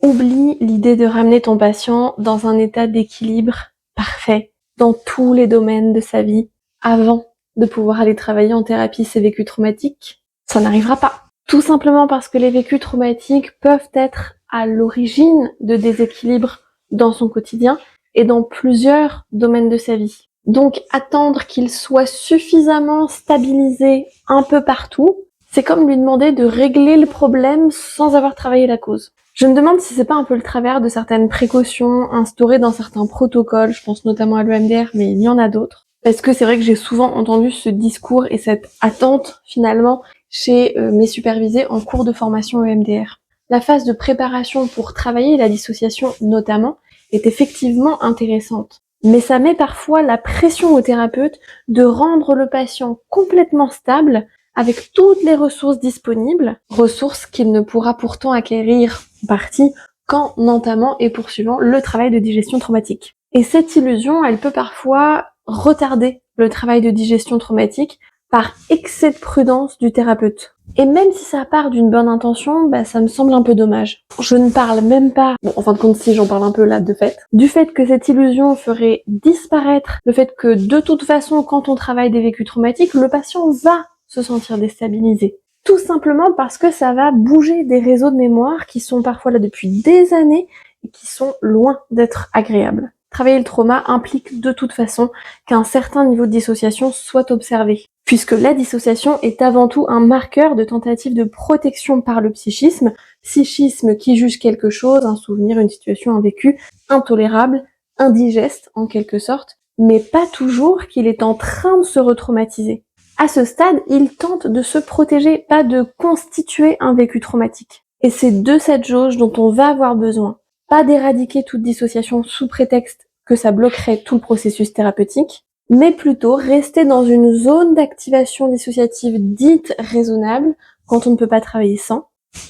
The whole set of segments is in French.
Oublie l'idée de ramener ton patient dans un état d'équilibre parfait dans tous les domaines de sa vie avant de pouvoir aller travailler en thérapie ses vécus traumatiques. Ça n'arrivera pas. Tout simplement parce que les vécus traumatiques peuvent être à l'origine de déséquilibres dans son quotidien et dans plusieurs domaines de sa vie. Donc attendre qu'il soit suffisamment stabilisé un peu partout, c'est comme lui demander de régler le problème sans avoir travaillé la cause. Je me demande si c'est pas un peu le travers de certaines précautions instaurées dans certains protocoles, je pense notamment à l'EMDR, mais il y en a d'autres. Parce que c'est vrai que j'ai souvent entendu ce discours et cette attente, finalement, chez mes supervisés en cours de formation EMDR. La phase de préparation pour travailler la dissociation, notamment, est effectivement intéressante. Mais ça met parfois la pression au thérapeute de rendre le patient complètement stable avec toutes les ressources disponibles, ressources qu'il ne pourra pourtant acquérir en partie qu'en entamant et poursuivant le travail de digestion traumatique. Et cette illusion, elle peut parfois retarder le travail de digestion traumatique par excès de prudence du thérapeute. Et même si ça part d'une bonne intention, ça me semble un peu dommage. Je ne parle même pas, en fin de compte si j'en parle un peu là de fait, du fait que cette illusion ferait disparaître le fait que de toute façon quand on travaille des vécus traumatiques, le patient va se sentir déstabilisé. Tout simplement parce que ça va bouger des réseaux de mémoire qui sont parfois là depuis des années et qui sont loin d'être agréables. Travailler le trauma implique de toute façon qu'un certain niveau de dissociation soit observé, puisque la dissociation est avant tout un marqueur de tentative de protection par le psychisme qui juge quelque chose, un souvenir, une situation, un vécu, intolérable, indigeste en quelque sorte, mais pas toujours qu'il est en train de se retraumatiser. À ce stade, il tente de se protéger, pas de constituer un vécu traumatique. Et c'est de cette jauge dont on va avoir besoin. Pas d'éradiquer toute dissociation sous prétexte que ça bloquerait tout le processus thérapeutique, mais plutôt rester dans une zone d'activation dissociative dite raisonnable quand on ne peut pas travailler sans.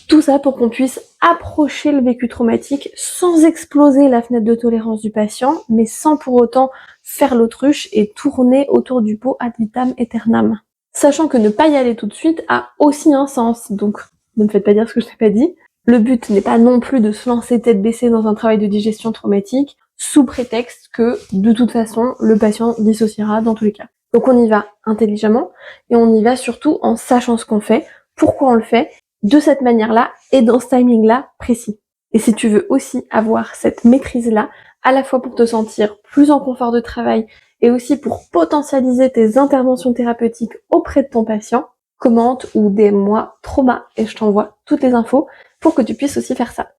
Tout ça pour qu'on puisse approcher le vécu traumatique sans exploser la fenêtre de tolérance du patient, mais sans pour autant faire l'autruche et tourner autour du pot ad vitam aeternam. Sachant que ne pas y aller tout de suite a aussi un sens, donc ne me faites pas dire ce que je n'ai pas dit. Le but n'est pas non plus de se lancer tête baissée dans un travail de digestion traumatique, sous prétexte que, de toute façon, le patient dissociera dans tous les cas. Donc on y va intelligemment, et on y va surtout en sachant ce qu'on fait, pourquoi on le fait, de cette manière-là, et dans ce timing-là précis. Et si tu veux aussi avoir cette maîtrise-là, à la fois pour te sentir plus en confort de travail, et aussi pour potentialiser tes interventions thérapeutiques auprès de ton patient, commente ou DM-moi trauma, et je t'envoie toutes les infos pour que tu puisses aussi faire ça.